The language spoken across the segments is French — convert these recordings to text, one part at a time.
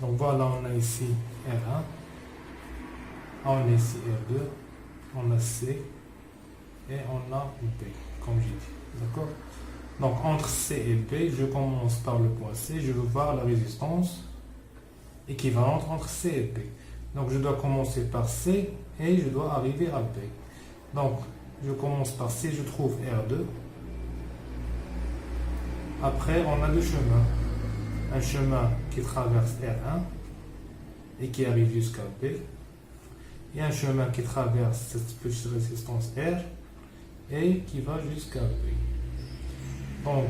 Donc voilà, on a ici R1, on a ici R2, on a C et on a B, comme j'ai dit. D'accord? Donc entre C et B, je commence par le point C, je veux voir la résistance équivalente entre C et B. Donc je dois commencer par C et je dois arriver à B. Donc je commence par C, je trouve R2. Après, on a deux chemins. Un chemin qui traverse R1 et qui arrive jusqu'à B. Et un chemin qui traverse cette petite résistance R et qui va jusqu'à B. Donc,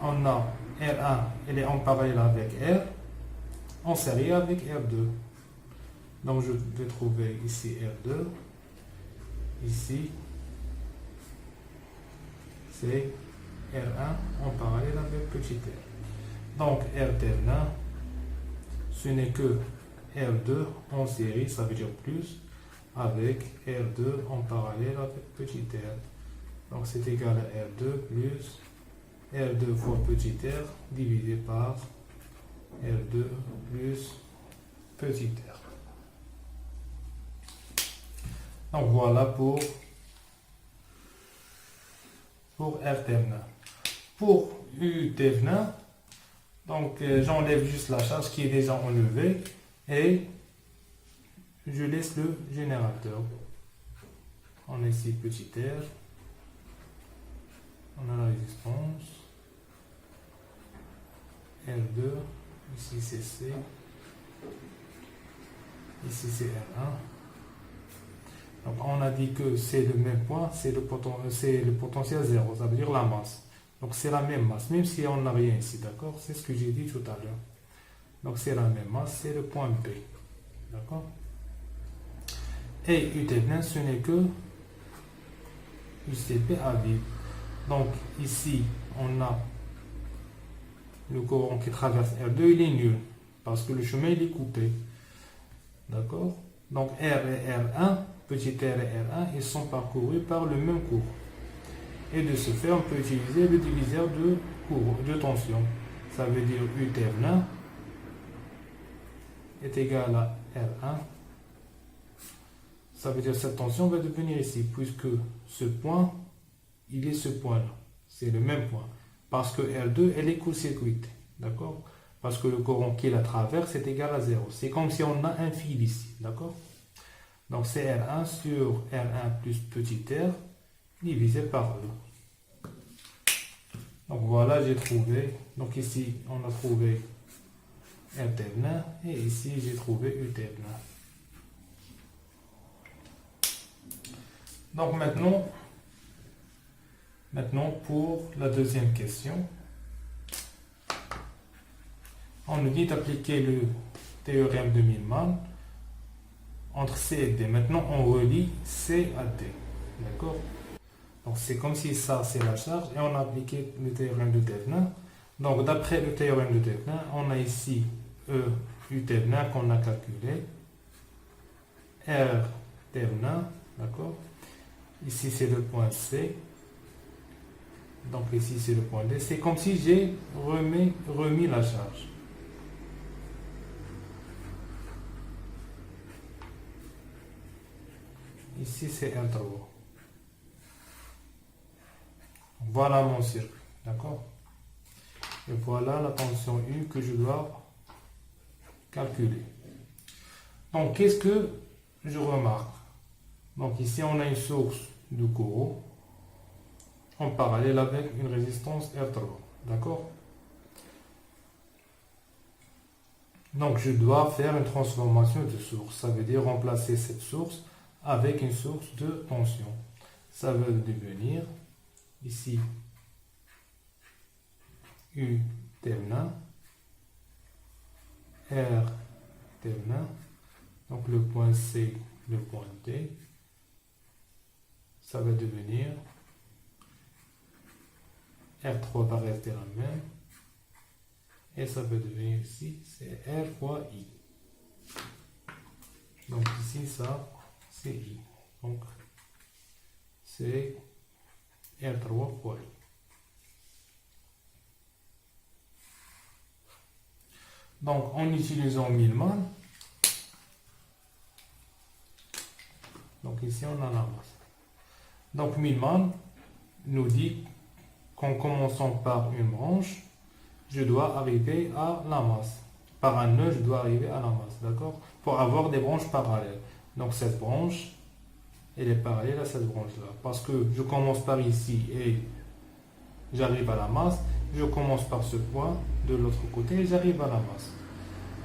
on a R1, elle est en parallèle avec R, en série avec R2. Donc, je vais trouver ici R2, ici, c'est R1 en parallèle avec petit r. Donc, R terminal, ce n'est que R2 en série, ça veut dire plus, avec R2 en parallèle avec petit r. Donc, c'est égal à R2 plus R2 fois petit r divisé par R2 plus petit r. Donc, voilà pour R terminal. Pour U terminal, donc j'enlève juste la charge qui est déjà enlevée et je laisse le générateur. On a ici petit r, on a la résistance, R2, ici c'est C, ici c'est R1. Donc on a dit que c'est le même point, c'est le potentiel 0, ça veut dire la masse. Donc c'est la même masse, même si on n'a rien ici, d'accord? C'est ce que j'ai dit tout à l'heure. Donc c'est la même masse, c'est le point B. D'accord? Et UT1, ce n'est que UCP à vide. Donc ici, on a le courant qui traverse R2, il est nul, parce que le chemin il est coupé. D'accord? Donc R et R1, petit r et R1, ils sont parcourus par le même courant. Et de ce fait, on peut utiliser le diviseur de courant, de tension. Ça veut dire U terminal est égal à R1. Ça veut dire que cette tension va devenir ici, puisque ce point, il est ce point-là. C'est le même point. Parce que R2, elle est court-circuitée. D'accord? Parce que le courant qui la traverse est égal à 0. C'est comme si on a un fil ici. D'accord? Donc c'est R1 sur R1 plus petit r divisé par E. Donc voilà, j'ai trouvé. Donc ici, on a trouvé R terminal et ici, j'ai trouvé U terminal. Donc maintenant pour la deuxième question, on nous dit d'appliquer le théorème de Millman entre C et D. Maintenant, on relie C à D. D'accord? Donc, c'est comme si ça, c'est la charge, et on a appliqué le théorème de Thévenin. Donc, d'après le théorème de Thévenin, on a ici E, U Thévenin qu'on a calculé, R Thévenin, d'accord? Ici, c'est le point C. Donc, ici, c'est le point D. C'est comme si j'ai remis la charge. Ici, c'est R3. Voilà mon circuit, d'accord? Et voilà la tension U que je dois calculer. Donc, qu'est-ce que je remarque? Donc, ici, on a une source de courant en parallèle avec une résistance R3, d'accord? Donc, je dois faire une transformation de source. Ça veut dire remplacer cette source avec une source de tension. Ça veut devenir ici U terminal, R terminal, donc le point C, le point D, ça va devenir R3 va rester la même, et ça va devenir ici, c'est R fois I. Donc ici, ça, c'est I. Donc, c'est R3 fois I. Donc, en utilisant Millman, donc ici on a la masse. Donc, Millman nous dit qu'en commençant par une branche, je dois arriver à la masse. Par un nœud, je dois arriver à la masse, d'accord? Pour avoir des branches parallèles. Donc, cette branche, elle est parallèle à cette branche-là. Parce que je commence par ici et j'arrive à la masse. Je commence par ce point de l'autre côté et j'arrive à la masse.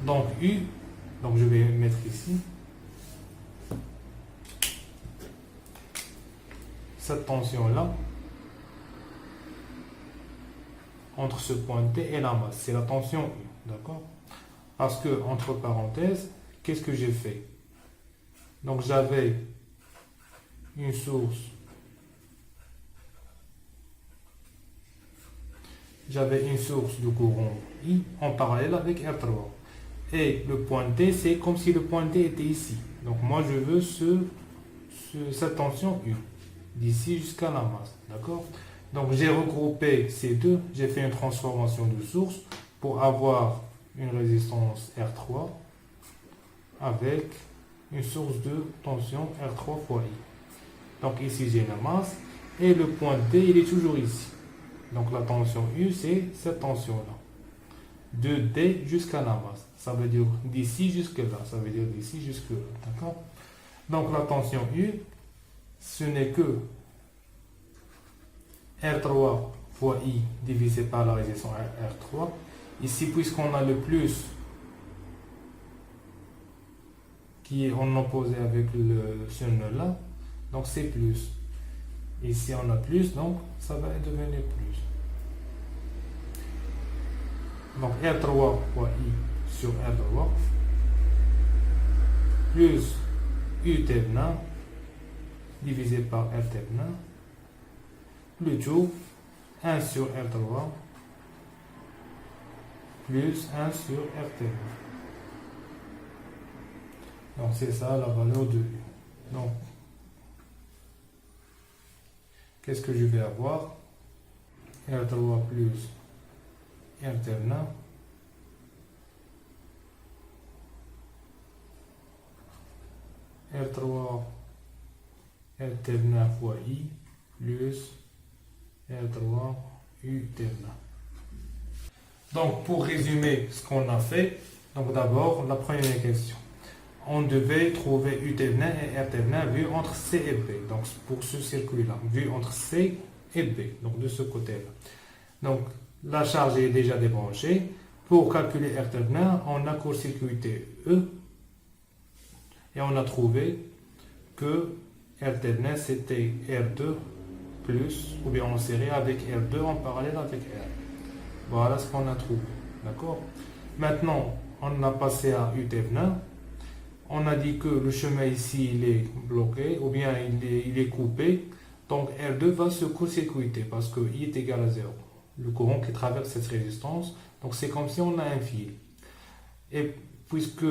Donc, U, donc je vais mettre ici. Cette tension-là, entre ce point T et la masse, c'est la tension U, d'accord? Parce que, entre parenthèses, qu'est-ce que j'ai fait? Donc, j'avais une source, de courant I en parallèle avec R3. Et le point T, c'est comme si le point T était ici. Donc, moi, je veux cette tension U, d'ici jusqu'à la masse, d'accord? Donc, j'ai regroupé ces deux, j'ai fait une transformation de source pour avoir une résistance R3 avec une source de tension R3 fois I. Donc, ici, j'ai la masse et le point T, il est toujours ici. Donc, la tension U, c'est cette tension-là. De D jusqu'à la masse. Ça veut dire d'ici jusque là. Ça veut dire d'ici jusque là. D'accord? Donc, la tension U, ce n'est que R3 fois I divisé par la résistance R3. Ici, puisqu'on a le plus qui est en opposé avec ce nœud-là, donc c'est plus. Ici, on a plus, donc ça va devenir plus. Donc R3 fois I sur R3 plus U terminal divisé par R terminal plutôt 1 sur R3 plus 1 sur R terminal. Donc c'est ça la valeur de U. Donc qu'est-ce que je vais avoir? R3 plus R terminal R3 R terminal fois I plus R3 U terminal. Donc pour résumer ce qu'on a fait, donc d'abord la première question. On devait trouver U terminal et R terminal vu entre C et B. Donc pour ce circuit-là, vu entre C et B, donc de ce côté-là. Donc la charge est déjà débranchée. Pour calculer R terminal, on a court-circuité E et on a trouvé que R terminal c'était R2 plus, ou bien en série avec R2 en parallèle avec R. Voilà ce qu'on a trouvé. D'accord? Maintenant, on a passé à U terminal. On a dit que le chemin ici il est bloqué ou bien il est coupé. Donc R2 va se court-circuiter parce que I est égal à 0. Le courant qui traverse cette résistance. Donc c'est comme si on a un fil. Et puisque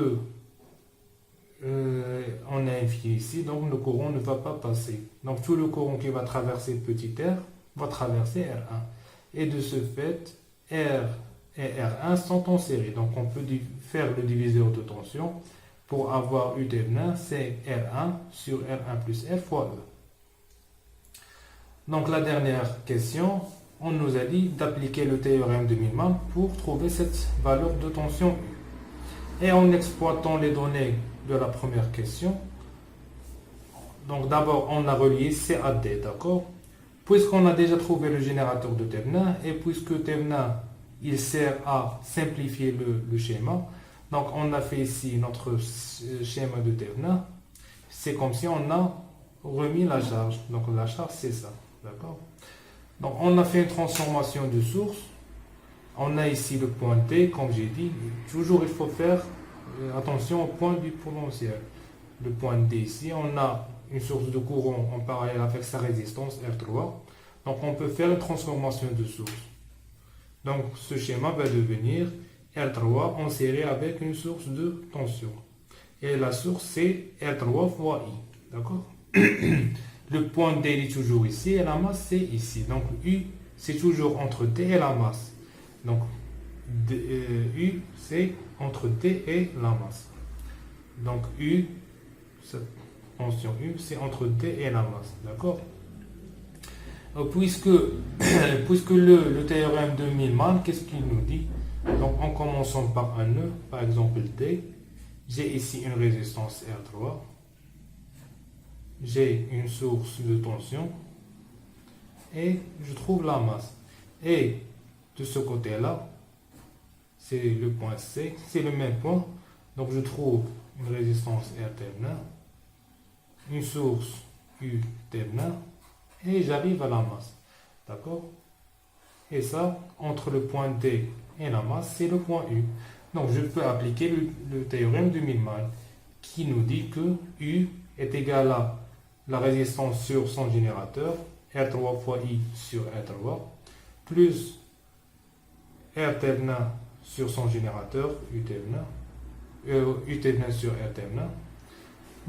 on a un fil ici, donc le courant ne va pas passer. Donc tout le courant qui va traverser petit r va traverser R1. Et de ce fait, R et R1 sont en série. Donc on peut faire le diviseur de tension pour avoir U terminal, c'est R1 sur R1 plus R fois E. Donc la dernière question, on nous a dit d'appliquer le théorème de Millman pour trouver cette valeur de tension U. Et en exploitant les données de la première question, donc d'abord on a relié C à D, d'accord? Puisqu'on a déjà trouvé le générateur de Thevenin et puisque Thevenin il sert à simplifier le schéma, donc on a fait ici notre schéma de Thevenin. C'est comme si on a remis la charge. Donc la charge c'est ça, d'accord? Donc on a fait une transformation de source. On a ici le point T, comme j'ai dit. Toujours il faut faire attention au point du potentiel. Le point D ici, on a une source de courant en parallèle avec sa résistance R3. Donc on peut faire une transformation de source. Donc ce schéma va devenir R3 en série avec une source de tension. Et la source c'est R3 fois I. D'accord? Le point D est toujours ici et la masse c'est ici. Donc U c'est toujours entre D et la masse. Donc U, c'est entre T et la masse. Donc U, cette tension U, c'est entre T et la masse. D'accord? Puisque, puisque le théorème de Millman, qu'est-ce qu'il nous dit? Donc en commençant par un nœud, par exemple D, j'ai ici une résistance R3, j'ai une source de tension et je trouve la masse. Et de ce côté-là, c'est le point C, c'est le même point. Donc je trouve une résistance R terminal, une source U terminal et j'arrive à la masse. D'accord? Et ça, entre le point D et la masse, c'est le point U. Donc je peux appliquer le théorème de Millman qui nous dit que U est égal à la résistance sur son générateur, R3 fois I sur R3, plus R terminal sur son générateur, U terminal sur R terminal,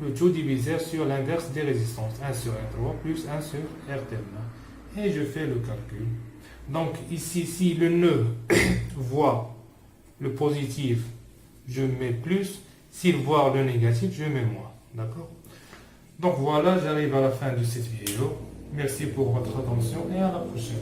le tout divisé sur l'inverse des résistances, 1 sur R3 plus 1 sur R terminal. Et je fais le calcul. Donc ici, si le nœud voit le positif, je mets plus. S'il voit le négatif, je mets moins. D'accord? Donc voilà, j'arrive à la fin de cette vidéo. Merci pour votre attention et à la prochaine.